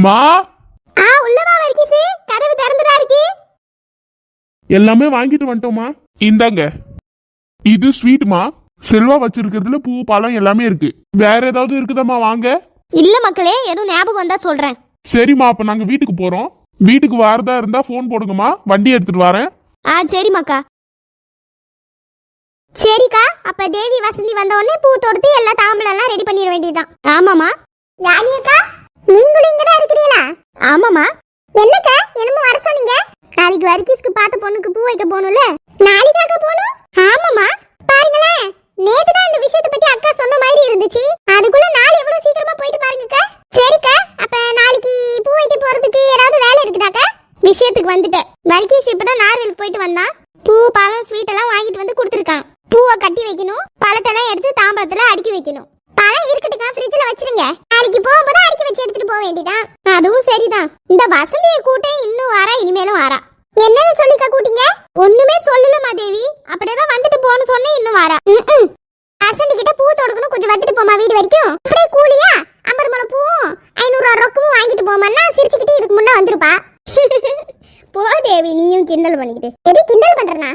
மா உள்ள வா வர்க்கீஸ், கதவு திறந்துடா இருக்கு. எல்லாமே வாங்கிட்டு வந்துட்டோமா, இந்தாங்க. இது ஸ்வீட்மா, செல்வா வச்சிருக்கிறதுல பூ பழம் எல்லாமே இருக்கு. வேற ஏதாவது இருக்குதாம்மா? வாங்க. இல்ல மக்களே, எதுவும் ஞாபகம் வந்தா சொல்றேன். சரிம்மா, அப்ப நாங்க வீட்டுக்கு போறோம். வீட்டுக்கு வரதா இருந்தா போன் போடுங்கம்மா, வண்டி எடுத்துட்டு வரேன். சரி மக்கா. சரிக்கா, அப்ப தேவி வசந்தி வந்த உடனே பூ தொடுத்து எல்லா தாம்பலம் எல்லாம் ரெடி பண்ணிட வேண்டியதுதான். ஆமாமா. ராணியக்கா, நீங்களும் இங்க தான் இருக்கிறீங்களா? ஆமாமா. என்னக்கா, என்னமோ வர சொன்னீங்க? நாளைக்கு வர்க்கீஸ்க்கு பார்த்த பொண்ணுக்கு பூ வைக்க போகணும்ல. நாளைக்காக போகணும்? ஆமாமா. பாருங்களேன், நேத்து தான் இந்த விஷயத்தை பத்தி அக்கா சொன்ன மாதிரி இருந்துச்சு. அதுக்குள்ள நாள் எவ்வளவு சீக்கிரமா போயிட்டு பாருங்கக்கா. சரிக்கா, அப்ப நாளைக்கு பூ வைக்க போறதுக்கு ஏதாவது வேலை இருக்குதாக்கா? விஷயத்துக்கு வந்துட்டேன். வர்க்கீஸ் இப்பதான் நார்வேலுக்கு போயிட்டு வந்தான். பூ பழம் ஸ்வீட் எல்லாம் வாங்கிட்டு வந்து கொடுத்துருக்கான். பூவை கட்டி வைக்கணும், பழத்தெல்லாம் எடுத்து தாம்பலத்துல அடுக்கி வைக்கணும். பழம் இருக்கட்டுக்கா, ஃப்ரிட்ஜ்ல வச்சிருங்க. நாளைக்கு போகும்போது அடுக்கி வச்சு எடுத்துட்டு போக வேண்டியதான். அதுவும் சரிதான். இந்த வசந்திய கூட்டே இன்னும் வாரா, இனிமேலும் வாரா. என்னன்னு சொல்லிக்கா கூட்டிங்க? ஒண்ணுமே சொல்லலமா தேவி. அப்படியேதான் வந்துட்டு போன்னு சொன்னேன், இன்னும் வாரா. வசந்தி கிட்ட பூ தொடுக்கணும், கொஞ்சம் வந்துட்டு போமா வீடு வரைக்கும். அப்படியே கூலியா 50 முழம் பூவும் 500 ரொக்கமும் வாங்கிட்டு போமான்னா சிரிச்சுக்கிட்டு இதுக்கு முன்ன வந்துருப்பா. போ தேவி, நீயும் கிண்டல் பண்ணிக்கிட்டு. எது கிண்டல் பண்றனா?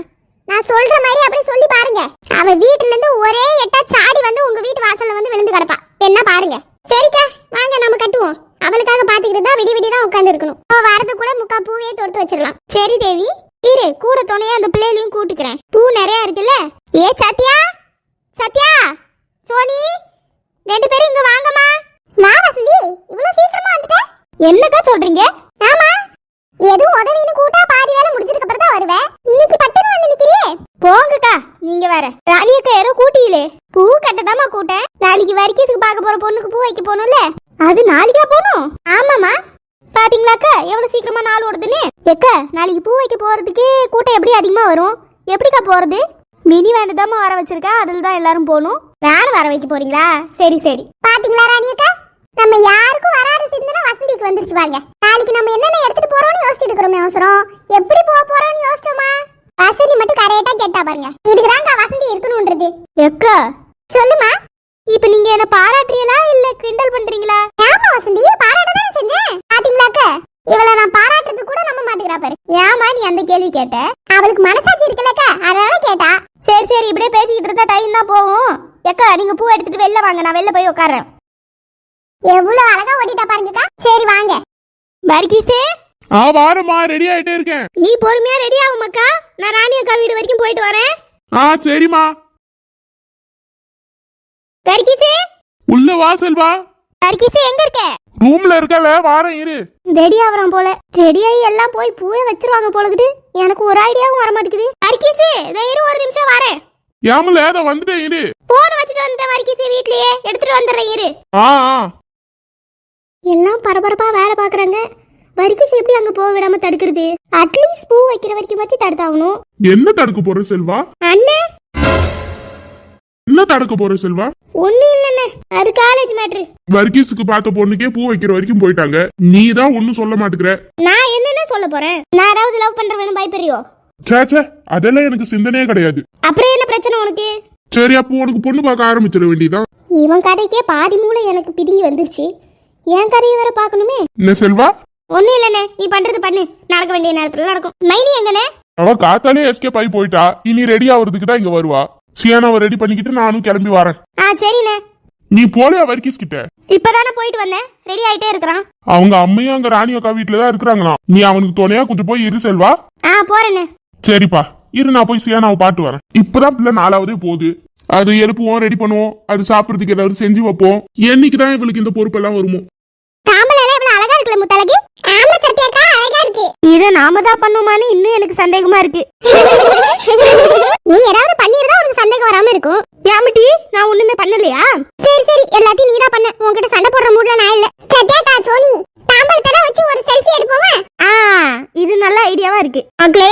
நான் சொல்ற மாதிரி அப்படியே சொல்லி பாருங்க. அவ வீட்டுல இருந்து ஒரே எட்டா சாடி வந்து உங்க வீட்டு வாசல்ல வந்து விழுந்து கிடப்பா. என்ன பாருங்க. சரிக்கா, வாங்க நம்ம கட்டுவோம். அவளுக்காக பாத்துக்கிட்டு தான் விடி விடிதான் உட்கார்ந்து இருக்கணும். அவ வரதுக்குள்ள முக்கா பூவே தொடுத்து வச்சிடலாம். சரி தேவி, இரு, கூட துணையா அந்த பிள்ளைகளையும் கூட்டுக்கிறேன். பூ நிறைய இருக்குல்ல. ஏ சத்யா, சத்யா, சோனி, 2 பேரும் இங்க வாங்கம்மா. வா வசந்தி, இவ்வளவு சீக்கிரமா வந்துட்ட? என்னக்கா சொல்றீங்க? ஆமா, ஏதோ உதவின்னு கூட்டா பாதி வேலை முடிஞ்சதுக்கு அப்புறம் தான் வருவேன். இன்னைக்கு பட்டுன்னு வந்து நிக்கிறியே. போங்கக்கா, நீங்க வேற. ராணியக்கா ஏதோ கூட்டியிலே. பூ கட்டதாமா கூட்டேன். நாளைக்கு வர்க்கீஸ்க்கு பார்க்க போற பொண்ணுக்கு பூ வைக்க போகணும்ல. அது நாளைக்கா போகணும்? ஆமாமா. பாத்தீங்களாக்கா எவ்வளவு சீக்கிரமா நாள் ஓடுதுன்னு. எக்கா, நாளைக்கு பூ வைக்க போறதுக்கு கூட்டம் எப்படி அதிகமா வரும்? எப்படிக்கா போறது? மினி வேண்டு தாமா வர வச்சிருக்கா, அதுல தான் எல்லாரும் போகணும். நானும் வர வைக்க போறீங்களா? சரி சரி. பாத்தீங்களா ராணியக்கா, நம்ம யாருக்கும் வராத சிந்தனை வசந்திக்கு வந்துருச்சு பாருங்க. நாளைக்கு நம்ம என்னென்ன எடுத்துட்டு போறோம்னு யோசிச்சுட்டு இருக்கிறோமே அவசரம். எப்படி போக போறோம்னு யோசிச்சோமா? வசந்தி மட்டும் கரெக்டா கேட்டா பாருங்க. இதுக்குதாங்க வசந்தி இருக்கணும்ன்றது. எக்கா சொல்லுமா. இப்ப நீங்க என்ன பாராட்டுறீங்களா இல்ல கிண்டல் பண்றீங்களா? ஆமா வசந்தி, பாராட்டதான் செஞ்சேன். பாத்தீங்களாக்கா, இவளை நான் பாராட்டுறது கூட நம்ப மாட்டேங்கிறா பாரு. ஏமா நீ அந்த கேள்வி கேட்ட? அவளுக்கு மனசாட்சி இருக்குல்லக்கா, அதனால கேட்டா. சரி சரி, இப்படியே பேசிக்கிட்டு இருந்தா டைம் தான் போகும். எக்கா, நீங்க பூ எடுத்துட்டு வெளில வாங்க, நான் வெளில போய் உட்கார்றேன். எவ்வளவு அழகா ஓடிட்டா பாருங்கக்கா. சரி வாங்க. வர்க்கீஸே, வாரமா, ரெடி ஆயிட்டே இருக்கேன். நீ பொறுமையா ரெடி ஆகும் மக்கா. நான் ராணி அக்கா வீடு வரைக்கும் போயிட்டு வரேன். சரிமா. வர்க்கீஸே, உள்ள வா செல்வா. வர்க்கீஸே எங்க இருக்க? ரூம்ல இருக்கல, வாரம் இரு. ரெடி ஆவறான் போல. ரெடி ஆகி எல்லாம் போய் பூவே வச்சிருவாங்க போலக்குது. எனக்கு ஒரு ஐடியாவும் வர மாட்டேங்குது. வர்க்கீஸே, இரு, ஒரு நிமிஷம் வரேன். யாமல அத வந்துட்டேன், இரு. போன் வச்சிட்டு வந்தேன் வர்க்கீஸே, வீட்லயே எடுத்துட்டு வந்துறேன், இரு. எல்லாம் பரபரப்பா வேலை பாக்குறாங்க. வர்க்கீஸ் எப்படி அங்க போக விடாம தடுக்கிறது? அட்லீஸ்ட் பூ வைக்கிற வரைக்கும் வச்சு தடுத்தாகணும். என்ன தடுக்க போற செல்வா? அண்ணே, என்ன தடுக்க போற செல்வா? ஒண்ணு இல்லண்ணே, அது காலேஜ் மேட்டர். வர்க்கீஸ்க்கு பார்த்த பொண்ணுக்கே பூ வைக்கிற வரைக்கும் போயிட்டாங்க. நீ தான் ஒண்ணும் சொல்ல மாட்டேங்கிற. நான் என்னன்னு சொல்ல போறேன்? நான் ஏதாவது லவ் பண்றேன்னு பயப்படுறியோ? சேச்சே, அதெல்லாம் எனக்கு சிந்தனையே கிடையாது. அப்புறம் என்ன பிரச்சனை உனக்கு? சரி, அப்போ உனக்கு பொண்ணு பார்க்க ஆரம்பிச்சிட வேண்டியதான். இவன் கதைக்கே பாதி மூளை எனக்கு பிதுங்கி வந்துருச்சு. என் கதையை வேற பாக்கணுமே. என்ன செல்வா? ஒண்ணும் இல்லண்ணே, நீ பண்றது பண்ணு. நடக்க வேண்டிய நேரத்துல நடக்கும். மைனி எங்கண்ணே? அவ காத்தாலே எஸ்கேப் ஆகி போயிட்டா. இனி ரெடி ஆகுறதுக்கு தான் இங்க வருவா. சியானாவை ரெடி பண்ணிக்கிட்டு நானும் கிளம்பி வரேன். சரிண்ணே. நீ போலையா வர்க்கீஸ் கிட்ட? இப்பதானே போயிட்டு வந்தேன், ரெடி ஆயிட்டே இருக்கிறான். அவங்க அம்மையும் அங்க ராணி அக்கா வீட்டுல தான் இருக்கிறாங்களாம். நீ அவனுக்கு துணையா கொஞ்சம் போய் இரு செல்வா. போறேண்ணே. சரிப்பா, இரு, நான் போய் சியானாவை பாட்டு வரேன். இப்பதான் பிள்ளை 4ஆவதே போகுது. அது எழுப்புவோம், ரெடி பண்ணுவோம், அது சாப்பிடறதுக்கு ஏதாவது செஞ்சு வைப்போம். என்னைக்குதான் இவளுக்கு இந்த பொறுப்பெல்லாம் வருமோ? இத நாம தான் பண்ணுமான்னு இன்னும் எனக்கு சந்தேகமா இருக்கு. நீ ஏதாவது பண்ணிருந்தா உனக்கு சந்தேகம் வராம இருக்கும். யாமிட்டி, நான் ஒண்ணுமே பண்ணலையா? சரி சரி, எல்லாத்தையும் நீ தான் பண்ண. உன்கிட்ட சண்டை போடுற மூட்ல நான் இல்ல. சத்யாக்கா, சோனி, தாம்பலத்தட வச்சு ஒரு செல்ஃபி எடுப்போமா? இது நல்ல ஐடியாவா இருக்கு. மக்களே,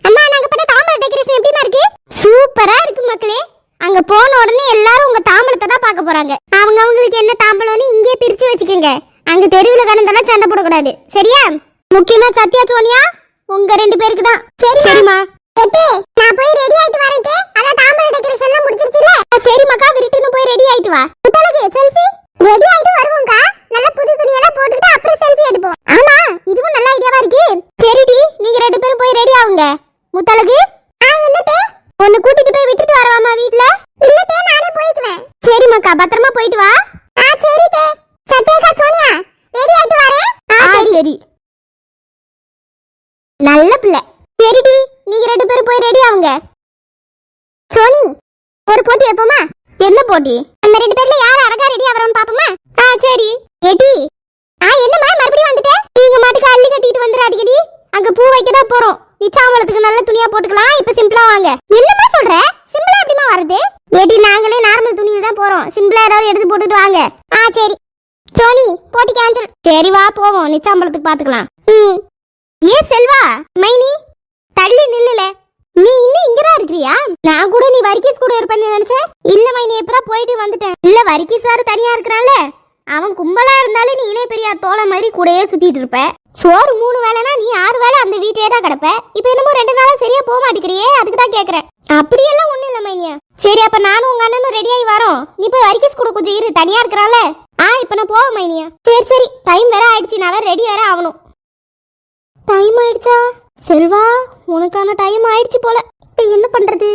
அம்மா, நாங்க பண்ண தாம்பல டெக்கரேஷன் எப்படிமா இருக்கு? சூப்பரா இருக்கு மக்களே. அங்க போன உடனே எல்லாரும் உங்க தாம்பலத்தை தான் பார்க்க போறாங்க. அவங்களுக்கு என்ன தாம்பலம்னு இங்கே பிரிச்சு வச்சுக்கோங்க. அங்க தெருவுல கடந்தெல்லாம் சண்டை போடக்கூடாது, சரியா? முக்கியமா சத்யா, சோனியா, உங்க 2 பேருக்கு தான். சரி சரிமா. நான் போய் ரெடி ஆயிட்டு வரேன். அதான் தாம்பல டெக்கரேஷன் எல்லாம் முடிச்சிருச்சுல. சரி மக்கா, விருட்டுன்னு போய் ரெடி ஆயிட்டு வா. புத்தலகே செல்ஃபி ரெடி ஆயிட்டு வருவோம்க்கா. நல்ல புது துணி எல்லாம் போட்டுட்டு அப்புறம் செல்ஃபி முத்தழகு என்னதே ஒன்னு கூட்டிட்டு போய் விட்டுட்டு வரவாமா வீட்ல இல்லதே நானே போய்க்குவேன் சரிமாக்கா பத்திரமா போயிட்டு வா சரி தே சத்யாக்கா சோனியா ரெடி ஆயிட்டு வரேன் சரி நல்ல பிள்ளை சரிடி நீங்க ரெண்டு பேரும் போய் ரெடி ஆவுங்க சோனி ஒரு போட்டி வைப்போமா என்ன போட்டி நம்ம ரெண்டு பேர்ல யார் அழகா ரெடி ஆவறோம்னு பாப்போமா சரி ஏடி என்னம்மா மறுபடியும் வந்துட்டே நீங்க மாட்டுக்கு அள்ளி கட்டிட்டு வந்துறாதீங்கடி அங்க பூ வைக்க தான் போறோம் நிச்சாமலத்துக்கு நல்ல துணியா போட்டுக்கலாம் இப்ப சிம்பிளா வாங்க என்னம்மா சொல்ற சிம்பிளா எப்படிமா வருது ஏடி நாங்களே நார்மல் துணியில தான் போறோம் சிம்பிளா ஏதாவது எடுத்து போட்டுட்டு வாங்க சரி சோனி போட்டி கேன்சல் சரி வா போவோம் நிச்சாம்பலத்துக்கு பாத்துக்கலாம் ஏன் செல்வா மைனி தள்ளி நில்லுல நீ இன்னும் இங்கதான் இருக்கிறியா நான் கூட நீ வரிக்கீஸ் கூட இருப்பேன்னு நினைச்சேன் இல்ல மைனி எப்பதான் போயிட்டு வந்துட்டேன் இல்ல வரிக்கீஸ் வேற தனியா இருக்கிறான்ல அவன் கும்பலா இருந்தாலும் நீ இணை பெரிய தோலை மாதிரி கூடயே சுத்திட்டு இருப்ப சோறு 3 வேலைனா நீ 6 வேலை அந்த வீட்லயே தான் கிடப்ப இப்ப என்னமோ 2 நாளா சரியா போக மாட்டேங்கிறியே அதுக்கு தான் கேக்குறேன் அப்படியெல்லாம் ஒண்ணும் இல்ல மைனியா சரி அப்ப நானும் உங்க அண்ணனும் ரெடி ஆகி வரோம் நீ போய் வரிக்கீஸ் கூட கொஞ்சம் இரு தனியா இருக்கிறான்ல இப்ப நான் போவேன் மைனியா சரி டைம் வேற ஆயிடுச்சு நான் வேற ரெடி வேற ஆகணும் டைம் ஆயிடுச்சா செல்வா உனக்கான டைம் ஆயிடுச்சு போல இப்ப என்ன பண்றது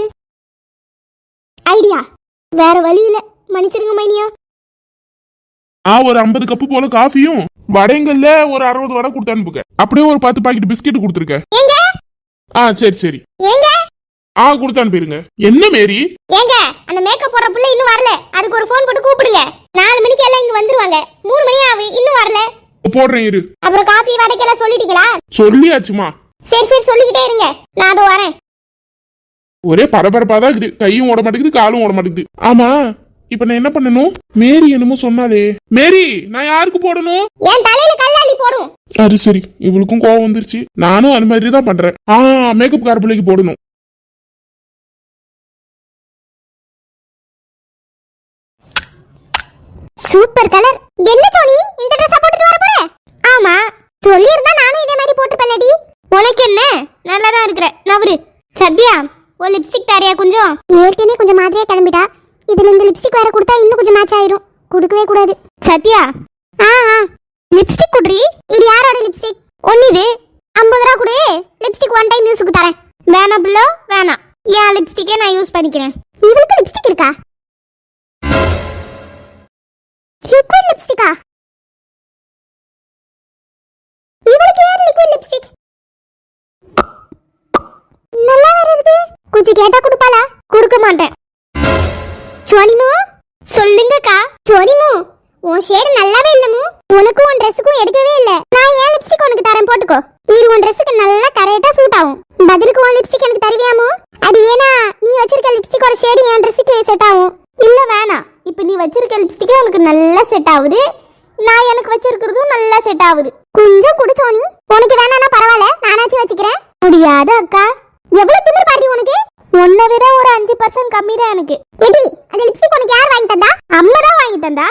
ஐடியா வேற வழி இல்ல மன்னிச்சிருங்க மைனியா ஒரு 50 கப்பு போல காஃபியும் வடைங்கள்ல ஒரு 60 வடை கொடுத்து அனுப்புங்க அப்படியே ஒரு 10 பாக்கெட் பிஸ்கெட் கொடுத்துருக்க சரி கொடுத்து அனுப்பிடுங்க என்ன மேரி ஏங்க அந்த மேக்கப் போடுற புள்ள இன்னும் வரல அதுக்கு ஒரு ஃபோன் போட்டு கூப்பிடுங்க 4 மணிக்கு எல்லாம் இங்க வந்துருவாங்க 3 மணி ஆகு இன்னும் வரல போடுறேன் இரு அப்புறம் காஃபி வடைக்கெல்லாம் சொல்லிட்டீங்களா சொல்லியாச்சுமா சரி சொல்லிக்கிட்டே இருங்க நான் அதோ வரேன் ஒரே பரபரப்பா தான் இருக்குது கையும் ஓட மாட்டேங்குது காலும் ஓட மாட்டேங்குது ஆமா இப்ப நான் என்ன பண்ணணும் மேரி என்னமோ சொன்னாலே மேரி நான் யாருக்கு போடணும் என் தலையில கல்லாலி போடும் அது சரி இவளுக்கும் கோவம் வந்துருச்சு நானும் அது மாதிரி தான் பண்றேன் மேக்கப் கார பிள்ளைக்கு போடணும் சூப்பர் கலர் என்ன சோனி இந்த Dress போட்டுட்டு வர போற ஆமா சொல்லி இருந்தா நானும் இதே மாதிரி போட்டுப்பேன்டி உனக்கு என்ன நல்லா தான் இருக்கற நவரு சத்யா ஒரு லிப்ஸ்டிக் தாரியா கொஞ்சம் ஏற்கனவே கொஞ்சம் மாதிரியே கிளம்பிட்டா இதுல இந்த லிப்ஸ்டிக் வேற கொடுத்தா இன்னும் கொஞ்சம் மேட்ச் ஆயிரும் கொடுக்கவே கூடாது சத்யா லிப்ஸ்டிக் குடுறி இது யாரோட லிப்ஸ்டிக் ஒன்னிது 50 ரூபா கொடு லிப்ஸ்டிக் ஒன் டைம் யூஸ்க்கு தரேன் வேணாம் பிள்ளோ வேணாம் என் லிப்ஸ்டிக்கே நான் யூஸ் பண்ணிக்கிறேன் இதுக்கு லிப்ஸ்டிக் இருக்கா லிக்விட் லிப்ஸ்டிக்கா இவளுக்கு ஏன் லிக்விட் லிப்ஸ்டிக் நல்லா வேற இருக்கு கொஞ்சம் கேட்டா கொடுப்பாளா கொடுக்க மாட்டேன் சோனிமு சொல்லுங்கக்கா சோனிமு உன் ஷேட் நல்லாவே இல்லமு உனக்கு உன் Dressக்கும் எடுக்கவே இல்ல நான் ஏன் லிப்ஸ்டிக் உனக்கு தரேன் போட்டுக்கோ இது உன் Dressக்கு நல்லா கரெக்ட்டா சூட் ஆகும் பதிலுக்கு உன் லிப்ஸ்டிக் எனக்கு தருவியாமோ அது ஏனா நீ வச்சிருக்க லிப்ஸ்டிக்கோட ஷேட் என் Dressக்கு செட் ஆகும் இல்ல வேணாம் இப்போ நீ வச்சிருக்க லிப்ஸ்டிக் உனக்கு நல்லா செட் ஆகுது நான் எனக்கு வச்சிருக்கிறதும் நல்லா செட் ஆகுது கொஞ்சம் குடு சோனி உனக்கு வேணானா பரவாயில்லை நானாச்சும் வச்சுக்கிறேன் முடியாது அக்கா எவ்வளவு திமிர் பாரு உனக்கு உன்னை விட ஒரு 5% கம்மி தான் எனக்கு எடி அந்த லிப்ஸ்டிக் உனக்கு யார் வாங்கி தந்தா அம்மா தான் வாங்கி தந்தா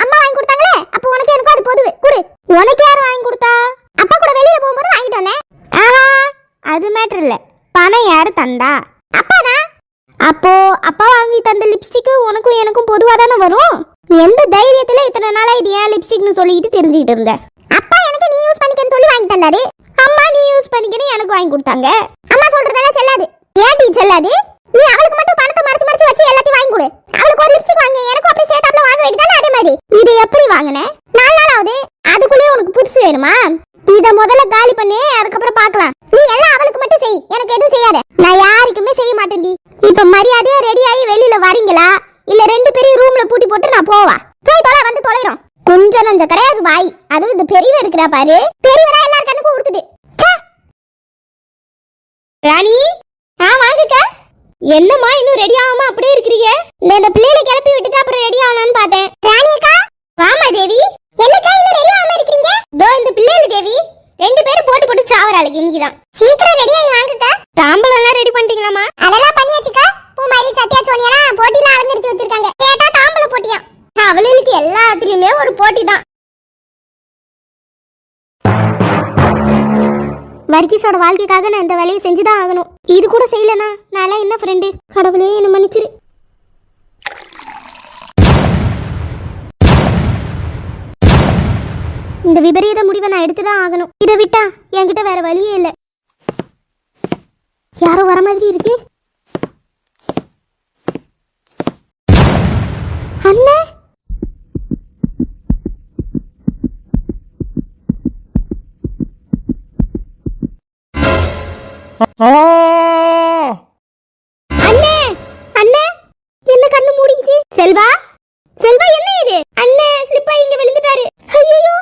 அம்மா வாங்கி கொடுத்தாங்களே அப்ப உனக்கு எனக்கு அது பொதுவே குடு உனக்கு யார் வாங்கி கொடுத்தா அப்பா கூட வெளியில போகும்போது வாங்கிட்டு வந்தேன் அது மேட்டர் இல்ல பணம் யாரு தந்தா அப்பாடா அப்போ அப்பா வாங்கி தந்த லிப்ஸ்டிக் உனக்கும் எனக்கும் பொதுவா தானே வரும் எந்த தைரியத்துல இத்தனை நாளா இது ஏன் லிப்ஸ்டிக்னு சொல்லிட்டு தெரிஞ்சுக்கிட்டு இருந்த அப்பா எனக்கு நீ யூஸ் பண்ணிக்கன்னு சொல்லி வாங்கி தந்தாரு அம்மா நீ யூஸ் பண்ணிக்கன்னு எனக்கு வாங்கி கொடுத்தாங்க அம்மா சொல்றதெல்லாம் செல்லாது ஏன் டீ செல்லாது நீ அவளுக்கு மட்டும் பணத்தை மறைச்சு வச்சு எல்லாத்தையும் வாங்கி கொடு அவளுக்கு ஒரு லிப்ஸ்டிக் வாங்கி எனக்கு அப்படியே சேர்த்தாப்ல வாங்க வேண்டியதானே அதே மாதிரி இது எப்படி வாங்குன 4 நாள் ஆகுது அதுக்குள்ளே உனக்கு புதுசு வேணுமா இத முதல்ல காலி பண்ணி அதுக்கப்புறம் பார்க்கலாம் நீ எல்லாம் அவளுக்கு மட்டும் செய் எனக்கு எதுவும் செய்யாத நான் யாருக்குமே செய்ய மாட்டேன்டி இப்ப மரியாதையா ரெடி ஆகி வெளியில வரீங்களா இல்ல 2 பேரும் ரூம்ல பூட்டி போட்டு நான் போவா போய் தொலை வந்து தொலைறோம் கொஞ்சம் நஞ்ச கிடையாது வாய் அதுவும் இந்த பெரியவ இருக்கிறா பாரு பெரியவரா எல்லார் கண்ணுக்கும் உறுத்துது ராணி வாங்குக்கா என்னம்மா இன்னும் ரெடி ஆகாம அப்படியே இருக்கீங்க இந்த பிள்ளைகளை கிளப்பி விட்டுட்டு அப்புறம் ரெடி ஆகலாம்னு பார்த்தேன் ராணி அக்கா வாமா தேவி என்னக்கா இன்னும் ரெடி ஆகாம இருக்கீங்க இந்த பிள்ளைகள் தேவி 2 பேரும் போட்டு சாவறாளுக்கு இன்னைக்குதான் சீக்கிரம் ரெடி ஆகி வாங்குக்கா தாம்பலம் எல்லாம் ரெடி பண்ணிட்டீங்களாமா அதெல்லாம் பண்ணியாச்சுக்கா பூமாரி சத்யா சோனியா போட்டிலாம் அலங்கரிச்சு வச்சிருக்காங்க கேட்டா தாம்பல போட்டியா அவளுக்கு எல்லாத்துலயுமே ஒரு போட்டி தான் வர்கீஸோட வாழ்க்கைக்காக நான் இந்த வேலையை செஞ்சுதான் ஆகணும் இது கூட செய்யலனா நான் என்ன ஃப்ரெண்டு கடவுளே என்ன மன்னிச்சிரு இந்த விபரீத முடிவை நான் எடுத்துதான் ஆகணும் இதை விட்டா என்கிட்ட வேற வழியே இல்லை யாரோ வர மாதிரி இருக்கு. அண்ணே ஆ! அண்ணே அண்ணே என்ன கண்ணு மூடிக்கிச்சு? செல்வா செல்வா என்ன இது? அண்ணே ஸ்லிப்பா இங்க விழுந்துட்டாரு. ஐயோ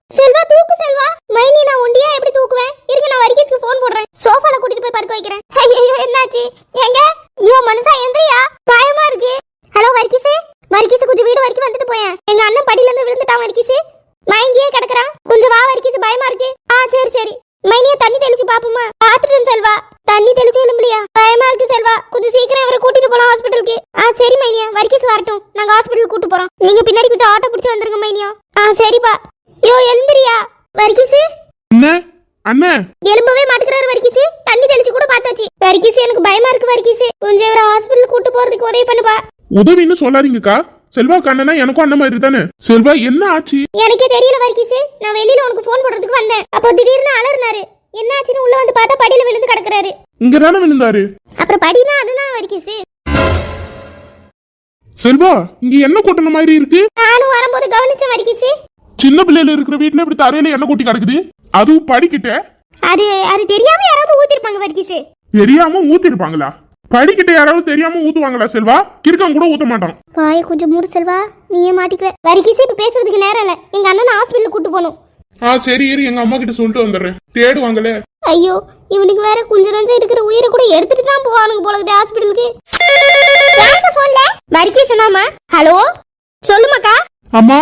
செல்வா தூக்கு செல்வா. மைனி நான் ஒண்டியா எப்படி தூக்குவேன்? இருங்க நான் வர்கீஸ்க்கு ஃபோன் போடுறேன். சோஃபால கூட்டிட்டு போய் படுக்க வைக்கிறேன். ஐயோ என்னாச்சு? ஏங்க ஐயோ மனுஷா எந்திரியா, பயமா இருக்கு. ஹலோ வர்கீஸ், வர்கீஸ் கொஞ்சம் வீடு வரைக்கும் வந்துட்டு போயேன். எங்க அண்ணன் படியில இருந்து விழுந்துட்டான் வர்கீஸ், மயங்கியே கிடக்குறான். கொஞ்சம் வா வர்கீஸ், பயமா இருக்கு. சரி சரி. மைனியா தண்ணி தெளிச்சு பாப்போமா? பாத்துட்டேன் செல்வா. தண்ணி தெளிச்சு இல்லையா? பயமா இருக்கு செல்வா, கொஞ்சம் சீக்கிரம் இவரை கூட்டிட்டு போலாம் ஹாஸ்பிட்டலுக்கு. சரி மைனியா, வர்கீஸ் வரட்டும், நாங்க ஹாஸ்பிட்டலுக்கு கூட்டு போறோம். நீங்க பின்னாடி கொஞ்சம் ஆட்டோ பிடிச்சு வந்துருங்க மைனியா. சரிப்பா. யோ எழுந்திரியா வர்கீஸ். அண்ணே அண்ணே எலும்பவே மாட்டுக்கிறாரு வர்கீஸ். தண்ணி தெளிச்சு கூட பார்த்தாச்சு. வர்கீஸ் எனக்கு பயமா இருக்கு வர்கீஸ், கொஞ்சம் இவரை ஹாஸ்பிட்டலுக்கு கூட்டு போறதுக்கு உதவி பண்ணுப்பா. உதவின்னு சொல்லாதீங்கக்கா. செல்வா அண்ணனா எனக்கும் அண்ணன் மாதிரி தானே. செல்வா என்ன ஆச்சு? எனக்கே தெரியல வர்கீஸ், நான் வெளியில உனக்கு ஃபோன் போடுறதுக்கு வந்தேன். அப்போ திடீர்னு அலறினாரு. என்ன ஆச்சுன்னு உள்ள வந்து பார்த்தா படியில விழுந்து கிடக்குறாரு. இங்க தானே விழுந்தாரு. அப்புறம் படினா அதுதான் வர்கீஸ். செல்வா இங்க என்ன கொட்டின மாதிரி இருக்கு? நானும் வரும்போது கவனிச்சேன் வர்கீஸ். சின்ன பிள்ளைல இருக்கிற வீட்டுல இப்படி தரையில என்ன கொட்டி கிடக்குது, அதுவும் படிக்கிட்ட. அது அது தெரியாம யாராவது ஊத்திருப்பாங்க வர்கீஸ். தெரியாம ஊத்திருப்பாங்களா? படிக்கிட்ட யாராவது தெரியாம ஊத்துவாங்களா செல்வா? கிறுக்கம் கூட ஊத்த மாட்டான். வாய கொஞ்சம் மூடு செல்வா, நீயே மாட்டிக்குவ. வர்கீஸ் இப்ப பேசுறதுக்கு நேரம் இல்ல, எங்க அண்ணன் ஹாஸ்பிட்டலுக்கு கூட்டு போகணும். சரி இரு, எங்க அம்மா கிட்ட சொல்லிட்டு வந்துடுறேன். தேடுவாங்களே. ஐயோ இவனுக்கு வேற கொஞ்சம் நஞ்சம் இருக்கிற உயிரை கூட எடுத்துட்டு தான் போவானுங்க போல இருக்குது ஹாஸ்பிட்டலுக்கு. வர்கீஸ் நாமா? ஹலோ சொல்லுமாக்கா. அம்மா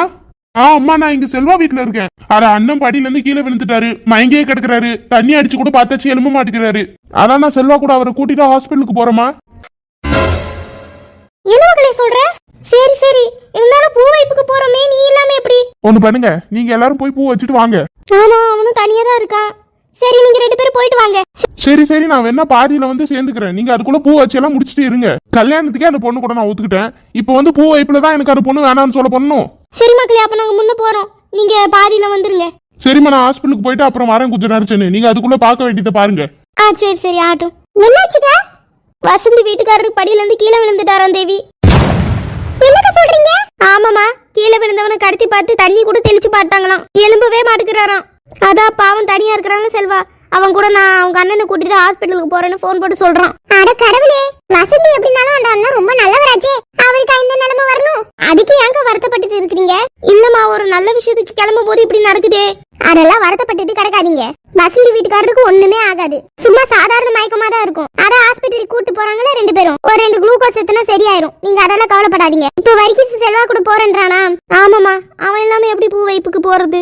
அம்மா நான் இங்க செல்வா வீட்டுல இருக்கேன். அண்ணன் படியில இருந்து கீழே விழுந்துட்டாரு, மயங்கியே கிடக்குறாரு. தண்ணி அடிச்சு கூட பார்த்தாச்சு, எலும்ப மாட்டேங்கிறாரு. அதான் நான் செல்வா கூட அவரை கூட்டிட்டு ஹாஸ்பிட்டலுக்கு போறேமா. என்ன மகளே சொல்ற? சரி சரி, இருந்தாலும் பூ வைப்புக்கு போறோமே, நீ இல்லாம எப்படி? ஒண்ணு பண்ணுங்க, நீங்க எல்லாரும் போய் பூ வச்சுட்டு வாங்க. ஆமா அவனும் தனியா தான் இருக்கான். சரி நீங்க ரெண்டு பேரும் போயிட்டு வாங்க. சரி சரி, நான் வேணா பாதியில வந்து சேர்ந்துக்கிறேன். நீங்க அதுக்குள்ள பூ வச்சு எல்லாம் முடிச்சுட்டு இருங்க. கல்யாணத்துக்கே அந்த பொண்ணு கூட நான் ஒத்துக்கிட்டேன். இப்போ வந்து பூ வைப்புல தான் எனக்கு அந்த பொண்ணு வேணாம்னு சொல்ல பொண்ணும். சரி மக்களே, அப்ப நாங்க முன்ன போறோம், நீங்க பாதியில வந்துருங்க. சரிம்மா, நான் ஹாஸ்பிட்டலுக்கு போயிட்டு அப்புறம் வரேன் கொஞ்சம் நேரம். நீங்க அதுக்குள்ள பார்க்க வேண்டியதை பாருங்க. சரி சரி ஆட்டும். என்னாச்சுக்கா? வசந்தி வீட்டுக்காரருக்கு படியில இருந்து கீழே விழுந்துட்டாராம் தேவி. என்னக்கா சொல்றீங்க? ஆமாமா, கீழே விழுந்தவனை கடத்தி பார்த்து தண்ணி கூட தெளிச்சு பார்த்தாங்களாம், எலும்பவே மாட்டுக்கிறாராம். அதான் பாவம் தனியா இருக்கிறாங்க செல்வா. அவன் கூட நான் அவங்க அண்ணனை கூட்டிட்டு ஹாஸ்பிட்டலுக்கு போறேன்னு போன் போட்டு சொல்றான். அட கடவுளே, வசந்தி எப்படினாலும் அந்த அண்ணன் ரொம்ப நல்லவராச்சே, அவருக்கு இந்த நிலைமை வரணும். அதுக்கு ஏங்க வருத்தப்பட்டு இருக்கீங்க? இல்லம்மா, ஒரு நல்ல விஷயத்துக்கு கிளம்பும் போது இப்படி நடக்குதே. அதெல்லாம் வருத்தப்பட்டுட்டு கிடக்காதீங்க. வசந்தி வீட்டுக்காரருக்கு ஒண்ணுமே ஆகாது, சும்மா சாதாரண மயக்கமா தான் இருக்கும். அதான் ஹாஸ்பிட்டலுக்கு கூட்டு போறாங்களே ரெண்டு பேரும், ஒரு 2 குளுக்கோஸ் எத்தனா சரியாயிரும். நீங்க அதெல்லாம் கவலைப்படாதீங்க. இப்ப வர்கீஸ் செல்வா கூட போறேன்றானா? ஆமாமா, அவன் இல்லாம எப்படி பூ வைப்புக்கு போறது?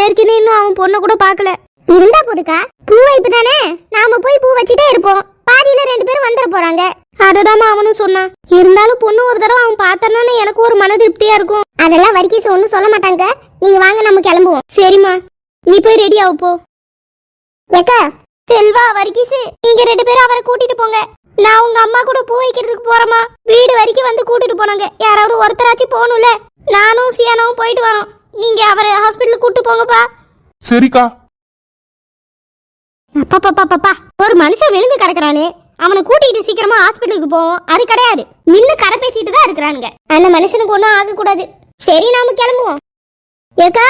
ஏற்கனவே இன்னும் அவன் பொண்ணை கூட பாக்கல. இருந்தா போதுக்கா, பூ வைப்பு தானே, நாம போய் பூ வச்சுட்டே இருப்போம். பாதியில 2 பேரும் வந்துட போறாங்க. அததாமா அவனும் சொன்னான். இருந்தாலும் பொண்ணு ஒரு தடவை அவன் பார்த்தானே எனக்கு ஒரு மன திருப்தியா இருக்கும். அதெல்லாம் வர்கீஸ் ஒன்னும் சொல்ல மாட்டாங்க. நீங்க வாங்க, நம்ம கிளம்புவோம். சரிம்மா, நீ போய் ரெடி ஆகு போ. ஏக்கா செல்வா வர்கீஸ், நீங்க 2 பேரும் அவரை கூட்டிட்டு போங்க. நான் உங்க அம்மா கூட பூ வைக்கிறதுக்கு போறேமா. வீடு வரைக்கும் வந்து கூட்டிட்டு போனாங்க, யாராவது ஒருத்தராச்சும் போகணும்ல. நானும் சியானாவும் போயிட்டு வரோம். நீங்க அவரை ஹாஸ்பிட்டலுக்கு கூட்டு போங்கப்பா. சரிக்கா. அப்பா, ஒரு மனுஷன் விழுந்து கிடக்குறானே, அவனை கூட்டிட்டு சீக்கிரமா ஹாஸ்பிட்டலுக்கு போவோம். அது கிடையாது, நின்னு கரை பேசிட்டு தான் இருக்கிறானுங்க. அந்த மனுஷனுக்கு ஒன்றும் ஆகக்கூடாது. சரி நாம கிளம்புவோம். ஏக்கா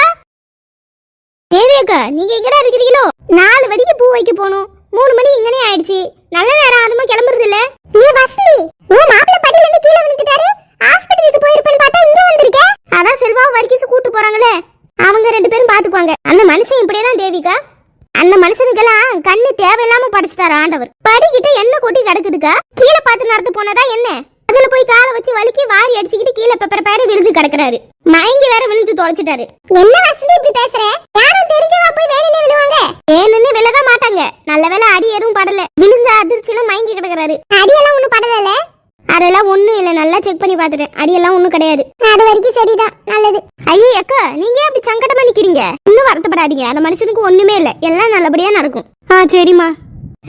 தேவி அக்கா, நீங்க எங்கடா இருக்கிறீங்களோ? 4 மணிக்கு பூ வைக்க போகணும். 3 மணி இங்கனே ஆயிடுச்சு. நல்ல நேரம் அதுமா கிளம்புறது இல்ல. நீ வசந்தி, உன் மாப்பிள்ளை படியில இருந்து கீழே விழுந்துட்டாரு, ஹாஸ்பிட்டலுக்கு போயிருப்பேன்னு பார்த்தா இங்க வந்திருக்க. அதான் செல்வா வர்கீஸ் கூட்டு போறாங்களே, அவங்க 2 பேரும் பாத்துக்குவாங்க. அந்த மனுஷன் இப்படியேதான் தேவிக்கா. அந்த மனுஷனுக்கெல்லாம் கண்ணு தேவையில்லாம படிச்சுட்டாரு ஆண்டவர். படிக்கிட்ட என்ன கொட்டி கிடக்குதுக்கா? கீழே பார்த்து நடந்து போனதா என்ன? அதுல போய் காலை வச்சு வலிக்கி வாரி அடிச்சுக்கிட்டு கீழே பெப்பர் பேர விழுந்து கிடக்குறாரு. மயங்கி வேற விழுந்து தொலைச்சிட்டாரு. என்ன வசந்தி இப்படி பேசுற? யாரும் தெரிஞ்சவா போய் வேணும்னே விழுவாங்க? ஏன்னு விழவே மாட்டாங்க. நல்ல வேலை அடி எதுவும் படல, விழுந்த அதிர்ச்சியில மயங்கி கிடக்குறாரு. அடியெல்லாம் ஒண்ணும் படல. அதெல்லாம் ஒண்ணும் இல்ல, நல்லா செக் பண்ணி பாத்துட்டேன். அடியெல்லாம் ஒண்ணும் கிடையாது. அது வரைக்கும் சரிதான், நல்லது. ஐயோ அக்கா, நீங்க அப்படி சங்கடமா நிக்கிறீங்க? இன்னும் வருத்தப்படாதீங்க, அந்த மனுஷனுக்கு ஒண்ணுமே இல்ல, எல்லாம் நல்லபடியா நடக்கும். சரிம்மா.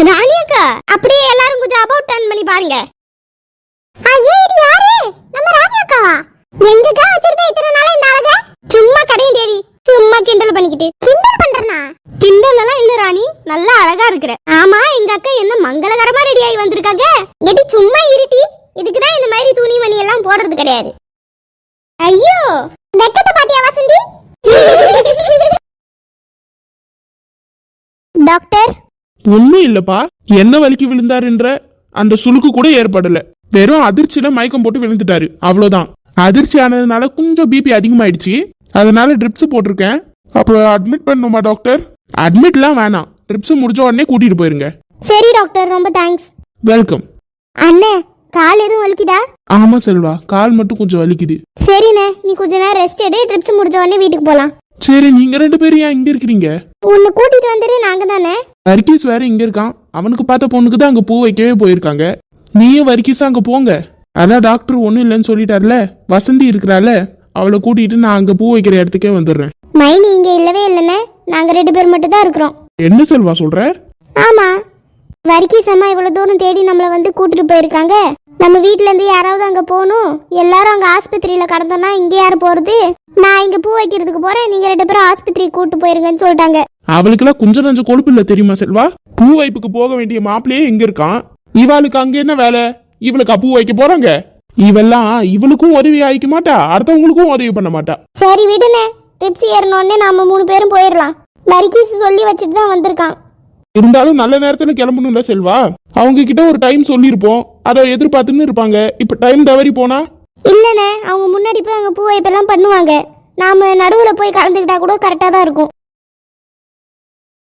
ராணி அக்கா, அப்படியே எல்லாரும் கொஞ்சம் அபவுட் டர்ன் பண்ணி பாருங்க. ஐயே இது யாரு? நம்ம ராணி அக்காவா? எங்கக்கா வச்சிருக்க இத்தனை நாளா இந்த அழக? சும்மா கடையும் தேவி, சும்மா கிண்டல் பண்ணிக்கிட்டு. கிண்டல் பண்றனா? கிண்டல் எல்லாம் இல்ல ராணி நீ நல்லா அழகா இருக்கிற. ஆமா, எங்க அக்கா என்ன மங்களகரமா ரெடி ஆகி வந்திருக்காங்க. எடி சும்மா இருட்டி, இதுக்குதான் இந்த மாதிரி துணிமணி எல்லாம் போடுறது கிடையாது. ஐயோ, வெக்கத்தை பாத்தியா வசந்தி? டாக்டர், ஒண்ணும் இல்லப்பா, என்ன வலிக்கு விழுந்தாருன்ற அந்த சுளுக்கு கூட ஏற்படல. வெறும் அதிர்ச்சியில மயக்கம் போட்டு விழுந்துட்டாரு, அவ்வளவுதான். அதிர்ச்சி ஆனதுனால கொஞ்சம் பிபி அதிகமாயிடுச்சு, அதனால ட்ரிப்ஸ் போட்டிருக்கேன். அப்ப அட்மிட் பண்ணுமா டாக்டர்? அட்மிட்லாம் வேணாம், ட்ரிப்ஸ் முடிஞ்ச உடனே கூட்டிட்டு போயிருங்க. சரி டாக்டர், ரொம்ப தேங்க்ஸ். வெல்கம். அண்ணே, கால் எதுவும் வலிக்குதா? ஆமா செல்வா, கால் மட்டும் கொஞ்சம் வலிக்குது. சரிண்ணே, நீ கொஞ்ச நேரம் ரெஸ்ட் எடு, ட்ரிப்ஸ் முடிஞ்ச உடனே வீட்டுக்கு போலாம். சரி, நீங்க 2 பேரும் ஏன் இங்க இருக்கிறீங்க? உன்னை கூட்டிட்டு வந்துரு, நாங்க தானே. வர்க்கீஸ் வேற இங்க இருக்கான், அவனுக்கு பார்த்த பொண்ணுக்கு தான் அங்க பூ வைக்கவே போயிருக்காங்க. நீயும் வர்க்கீஸா அங்க போங்க. அதான் டாக்டர் ஒண்ணும் இல்லைன்னு சொல்லிட்டார்ல, வசந்தி இருக்கிறால, அவளை கூட்டிட்டு நான் அங்க பூ வைக்கிற இடத்துக்கே வந்துடுறேன். மைனி இங்க இல்லவே இல்லைண்ணே, நாங்க 2 பேர் மட்டும் தான் இருக்கிறோம். என்ன செல்வா சொல்ற? ஆமா, வர்க்கீஸ் அம்மா இவ்வளவு தூரம் தேடி நம்மள வந்து கூட்டிட்டு போயிருக்காங்க. நம்ம வீட்ல இருந்து யாராவது அங்க போகணும், எல்லாரும் அங்க ஆஸ்பத்திரியில கடந்தோம்னா இங்க யாரு போறது? நான் இங்க பூ வைக்கிறதுக்கு போறேன், நீங்க 2 பேரும் ஆஸ்பத்திரிக்கு கூட்டு போயிருங்கன்னு சொல்லிட்டாங்க. அவளுக்கெல்லாம் கொஞ்சம் நஞ்சம் கொழுப்பு இல்ல தெரியுமா செல்வா? பூ வைப்புக்கு போக வேண்டிய மாப்பிள்ளையே எங்க இருக்கான், இவளுக்கு அங்க என்ன வேலை? இவளுக்கு பூ வைக்க போறாங்க. இவெல்லாம் இவளுக்கும் உதவி ஆயிக்க மாட்டா, அடுத்தவங்களுக்கும் உதவி பண்ண மாட்டா. சரி விடுனே, டிப்ஸ் ஏறனோடனே நாம 3 பேரும் போயிடலாம். வர்க்கீஸ் சொல்லி வச்சுட்டு தான் வந்திருக்கான். இருந்தாலும் நல்ல நேரத்துல கிளம்பணும்ல செல்வா, அவங்க கிட்ட ஒரு டைம் சொல்லியிருப்போம், அதை எதிர்பார்த்துன்னு இருப்பாங்க. இப்ப டைம் தவறி போனா? இல்லனே, அவங்க முன்னாடி போய் அங்க பூ வைப்பெல்லாம் பண்ணுவாங்க, நாம நடுவுல போய் கலந்துக்கிட்டா கூட கரெக்டா தான் இருக்கும்.